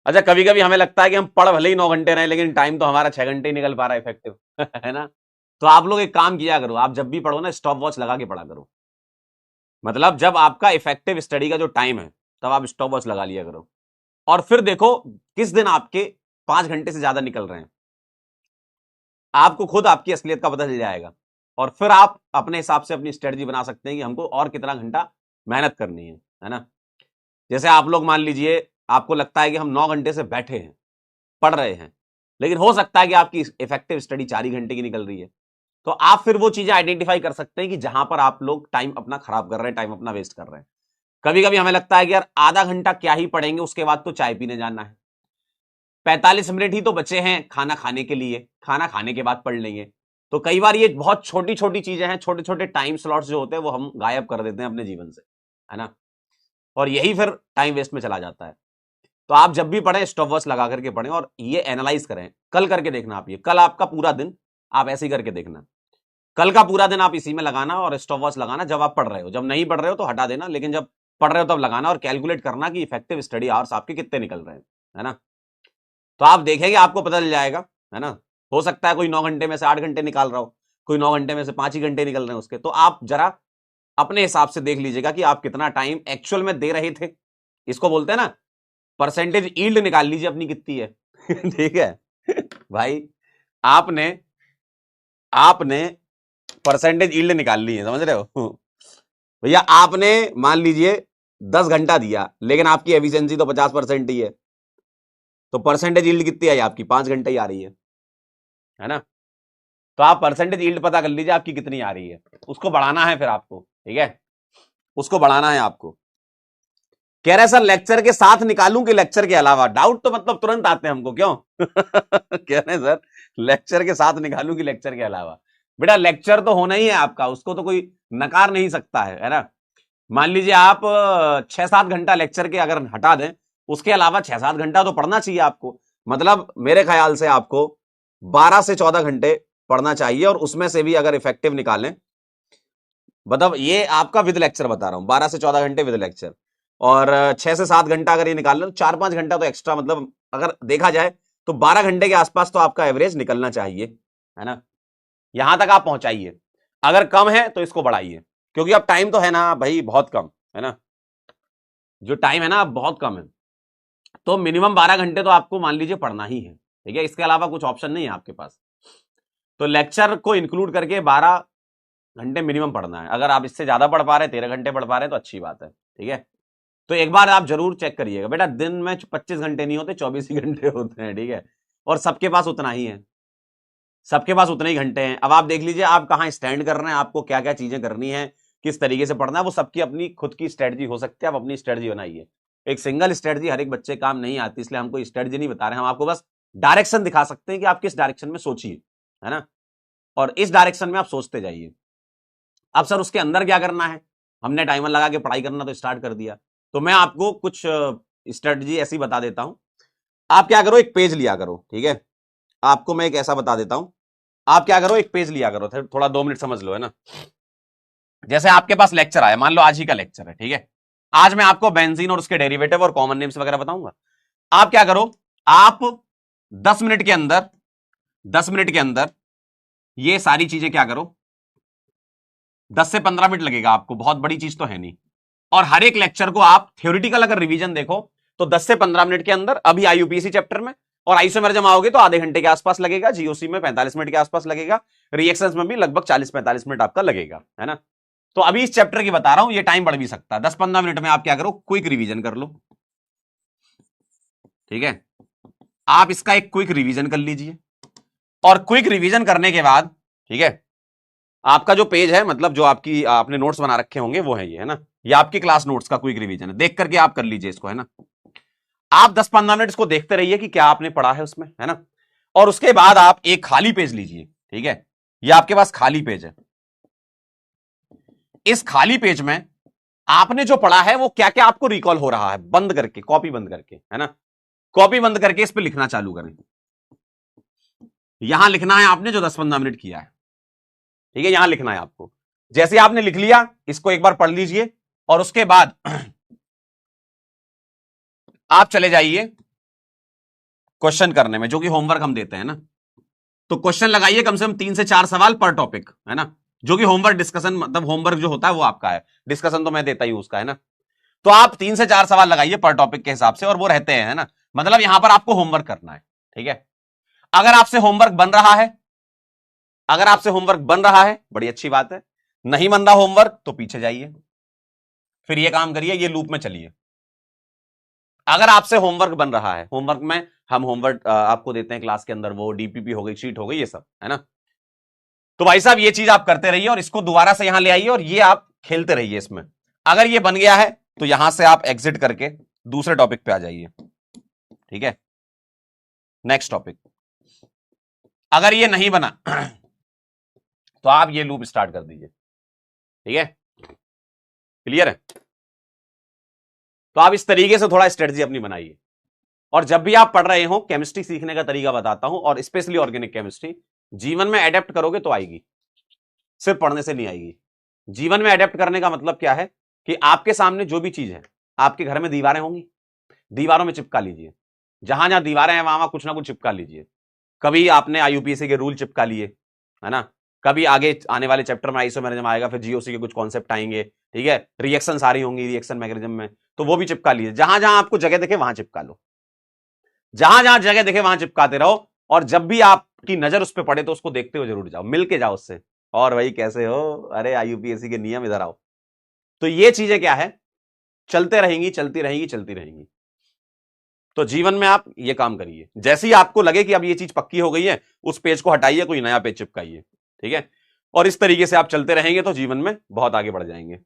अच्छा, कभी कभी हमें लगता है कि हम पढ़ भले ही 9 घंटे रहे, लेकिन टाइम तो हमारा 6 घंटे ही निकल पा रहा है इफेक्टिव है ना। तो आप लोग एक काम किया करो, आप जब भी पढ़ो ना स्टॉप वॉच लगा के पढ़ा करो। मतलब जब आपका इफेक्टिव स्टडी का जो टाइम है तब आप स्टॉप वॉच लगा लिया करो, और फिर देखो किस दिन आपके 5 घंटे से ज्यादा निकल रहे हैं, आपको खुद आपकी असलियत का पता चल जाएगा। और फिर आप अपने हिसाब से अपनी स्ट्रेटजी बना सकते हैं कि हमको और कितना घंटा मेहनत करनी है ना। जैसे आप लोग मान लीजिए आपको लगता है कि हम 9 घंटे से बैठे हैं, पढ़ रहे हैं, लेकिन हो सकता है कि आपकी इफेक्टिव स्टडी 4 ही घंटे की निकल रही है। तो आप फिर वो चीजें आइडेंटिफाई कर सकते हैं कि जहां पर आप लोग टाइम अपना खराब कर रहे हैं, टाइम अपना वेस्ट कर रहे हैं। कभी कभी हमें लगता है कि यार आधा घंटा क्या ही पढ़ेंगे, उसके बाद तो चाय पीने जाना है, 45 मिनट ही तो बचे हैं खाना खाने के लिए, खाना खाने के बाद पढ़ लेंगे। तो कई बार ये बहुत छोटी छोटी चीजें हैं, छोटे छोटे टाइम स्लॉट्स जो होते हैं वो हम गायब कर देते हैं अपने जीवन से, है ना। और यही फिर टाइम वेस्ट में चला जाता है। तो आप जब भी पढ़ें स्टॉप वॉच लगा करके पढ़ें, और ये एनालाइज करें, कल करके देखना। आप ये कल आपका पूरा दिन आप ऐसे ही करके देखना, कल का पूरा दिन आप इसी में लगाना और स्टॉप वॉच लगाना जब आप पढ़ रहे हो। जब नहीं पढ़ रहे हो तो हटा देना, लेकिन जब पढ़ रहे हो तब लगाना, और कैलकुलेट करना कि इफेक्टिव स्टडी आवर्स आपके कितने निकल रहे हैं, है ना। तो आप देखेंगे आपको पता चल जाएगा, है ना। हो सकता है कोई 9 घंटे में से 8 घंटे निकाल रहा हो, कोई 9 घंटे में से 5 ही घंटे निकल रहे हैं उसके। तो आप जरा अपने हिसाब से देख लीजिएगा कि आप कितना टाइम एक्चुअल में दे रहे थे। इसको बोलते हैं ना परसेंटेज ईल्ड, निकाल लीजिए अपनी कितनी है ठीक है भाई, आपने आपने परसेंटेज ईल्ड निकाल ली है, समझ रहे हो भैया। आपने मान लीजिए 10 घंटा दिया, लेकिन आपकी एफिशिएंसी तो 50% ही है, तो परसेंटेज ईल्ड कितनी आई आपकी? 5 घंटे ही आ रही है ना। तो आप परसेंटेज ईल्ड पता कर लीजिए आपकी कितनी आ रही है, उसको बढ़ाना है फिर आपको, ठीक है, उसको बढ़ाना है आपको। कह रहे सर लेक्चर के साथ निकालूं कि लेक्चर के अलावा? डाउट तो मतलब तुरंत आते हैं हमको, क्यों कह रहे सर लेक्चर के साथ निकालूं कि लेक्चर के अलावा? बेटा लेक्चर तो होना ही है आपका, उसको तो कोई नकार नहीं सकता है ना। मान लीजिए आप 6-7 घंटा लेक्चर के अगर हटा दें, उसके अलावा 6-7 घंटा तो पढ़ना चाहिए आपको। मतलब मेरे ख्याल से आपको 12 से 14 घंटे पढ़ना चाहिए, और उसमें से भी अगर इफेक्टिव निकालें, मतलब ये आपका विद लेक्चर बता रहा हूं, 12 से 14 घंटे विद लेक्चर, और 6 से 7 घंटा अगर ये निकाल लें तो 4-5 घंटा तो एक्स्ट्रा, मतलब अगर देखा जाए तो 12 घंटे के आसपास तो आपका एवरेज निकलना चाहिए, है ना। यहां तक आप पहुंचाइए, अगर कम है तो इसको बढ़ाइए, क्योंकि अब टाइम तो है ना भाई बहुत कम, है ना। जो टाइम है ना अब बहुत कम है, तो मिनिमम 12 घंटे तो आपको मान लीजिए पढ़ना ही है, ठीक है। इसके अलावा कुछ ऑप्शन नहीं है आपके पास। तो लेक्चर को इंक्लूड करके 12 घंटे मिनिमम पढ़ना है। अगर आप इससे ज्यादा पढ़ पा रहे हैं, 13 घंटे पढ़ पा रहे हैं, तो अच्छी बात है, ठीक है। तो एक बार आप जरूर चेक करिएगा बेटा, दिन में 25 घंटे नहीं होते, 24 ही घंटे होते हैं, ठीक है। और सबके पास उतना ही है, सबके पास उतने ही घंटे हैं। अब आप देख लीजिए आप कहां स्टैंड कर रहे हैं, आपको क्या क्या चीजें करनी है, किस तरीके से पढ़ना है, वो सबकी अपनी खुद की स्ट्रेटजी हो सकती है। आप अपनी स्ट्रेटजी बनाइए। एक सिंगल स्ट्रेटजी हर एक बच्चे काम नहीं आती, इसलिए हमको स्ट्रेटजी नहीं बता रहे हैं, हम आपको बस डायरेक्शन दिखा सकते हैं कि आप किस डायरेक्शन में सोचिए, है ना। और इस डायरेक्शन में आप सोचते जाइए। अब सर उसके अंदर क्या करना है? हमने टाइमर लगा के पढ़ाई करना तो स्टार्ट कर दिया, तो मैं आपको कुछ स्ट्रेटजी ऐसी बता देता हूं। आप क्या करो, एक पेज लिया करो, ठीक है। आपको मैं एक ऐसा बता देता हूं, आप क्या करो, एक पेज लिया करो, थोड़ा 2 मिनट समझ लो, है ना। जैसे आपके पास लेक्चर आया, मान लो आज ही का लेक्चर है, ठीक है। आज मैं आपको बेंजीन और उसके डेरिवेटिव और कॉमन नेम्स वगैरह बताऊंगा। आप क्या करो, आप 10 मिनट के अंदर 10 मिनट के अंदर ये सारी चीजें क्या करो, 10 से 15 मिनट लगेगा आपको, बहुत बड़ी चीज तो है नहीं। और हर एक लेक्चर को आप थ्योरेटिकल अगर रिवीजन देखो तो 10 से 15 मिनट के अंदर, अभी आईयूपीएससी चैप्टर में, और आइसोमेर जब आओगे तो आधे घंटे के आसपास लगेगा, जीओसी में 45 मिनट के आसपास लगेगा, रिएक्शंस में भी लगभग 40-45 मिनट आपका लगेगा, है ना। तो अभी इस चैप्टर की बता रहा हूं, ये टाइम बढ़ भी सकता है। 10-15 मिनट में आप क्या करो, क्विक रिवीजन कर लो, ठीक है। आप इसका एक क्विक रिवीजन कर लीजिए, और क्विक रिवीजन करने के बाद, ठीक है, आपका जो पेज है, मतलब जो आपकी आपने नोट्स बना रखे होंगे वो है ये, है ना। ये आपकी क्लास नोट्स का क्विक रिवीजन है, देख करके आप कर लीजिए इसको, है ना। आप 10-15 मिनट इसको देखते रहिए कि क्या आपने पढ़ा है उसमें, है ना। और उसके बाद आप एक खाली पेज लीजिए, ठीक है। ये आपके पास खाली पेज है, इस खाली पेज में आपने जो पढ़ा है वो क्या क्या आपको रिकॉल हो रहा है, बंद करके, कॉपी बंद करके, है ना। कॉपी बंद करके इस पर लिखना चालू करें। यहां लिखना है आपने जो 10-15 मिनट किया है, ठीक है, यहां लिखना है आपको। जैसे आपने लिख लिया, इसको एक बार पढ़ लीजिए, और उसके बाद आप चले जाइए क्वेश्चन करने में, जो कि होमवर्क हम देते हैं ना। तो क्वेश्चन लगाइए कम से कम 3 से 4 सवाल पर टॉपिक, है ना, जो कि होमवर्क डिस्कशन, मतलब होमवर्क जो होता है वो आपका है, डिस्कशन तो मैं देता ही हूं उसका, है ना। तो आप 3 से 4 सवाल लगाइए पर टॉपिक के हिसाब से, और वो रहते हैं, है ना। मतलब यहां पर आपको होमवर्क करना है, ठीक है। अगर आपसे होमवर्क बन रहा है, अगर आपसे होमवर्क बन रहा है, बड़ी अच्छी बात है। नहीं बन रहा होमवर्क तो पीछे जाइए, फिर ये काम करिए, ये लूप में चलिए। अगर आपसे होमवर्क बन रहा है, होमवर्क में हम होमवर्क आपको देते हैं क्लास के अंदर, वो डीपीपी हो गई, शीट हो गई, ये सब, है ना। तो भाई साहब ये चीज आप करते रहिए और इसको दोबारा से यहां ले आइए और ये आप खेलते रहिए इसमें। अगर ये बन गया है तो यहां से आप एग्जिट करके दूसरे टॉपिक पे आ जाइए, ठीक है। Next topic. अगर ये नहीं बना तो आप ये लूप स्टार्ट कर दीजिए, ठीक है। क्लियर है? तो आप इस तरीके से थोड़ा स्ट्रेटजी अपनी बनाइए। और जब भी आप पढ़ रहे हो, केमिस्ट्री सीखने का तरीका बताता हूं, और स्पेशली ऑर्गेनिक केमिस्ट्री, जीवन में अडेप्ट करोगे तो आएगी, सिर्फ पढ़ने से नहीं आएगी। जीवन में अडेप्ट करने का मतलब क्या है कि आपके सामने जो भी चीज है, आपके घर में दीवारें होंगी, दीवारों में चिपका लीजिए, जहां जहां दीवारें हैं वहां कुछ ना कुछ चिपका लीजिए। कभी आपने आईयूपीएसी के रूल चिपका लिए, है ना, कभी आगे आने वाले चैप्टर में आइसोमेरिज्म आएगा, फिर जीओसी के कुछ कॉन्सेप्ट आएंगे, ठीक है, रिएक्शन सारी होंगी रिएक्शन मैकेनिज्म में, तो वो भी चिपका लीजिए। जहां जहां आपको जगह दिखे वहां चिपका लो, जहां जहां जगह दिखे वहां चिपकाते रहो, और जब भी आपकी नजर उस पर पड़े तो उसको देखते हुए जरूर जाओ, मिलके जाओ उससे, और भाई कैसे हो, अरे आईयूपीएससी के नियम, इधर आओ। तो ये चीजें क्या है, चलते रहेंगी, चलती रहेंगी, चलती रहेंगी। तो जीवन में आप ये काम करिए, जैसे ही आपको लगे कि अब ये चीज पक्की हो गई है, उस पेज को हटाइए, कोई नया पेज चिपकाइए, ठीक है। और इस तरीके से आप चलते रहेंगे तो जीवन में बहुत आगे बढ़ जाएंगे।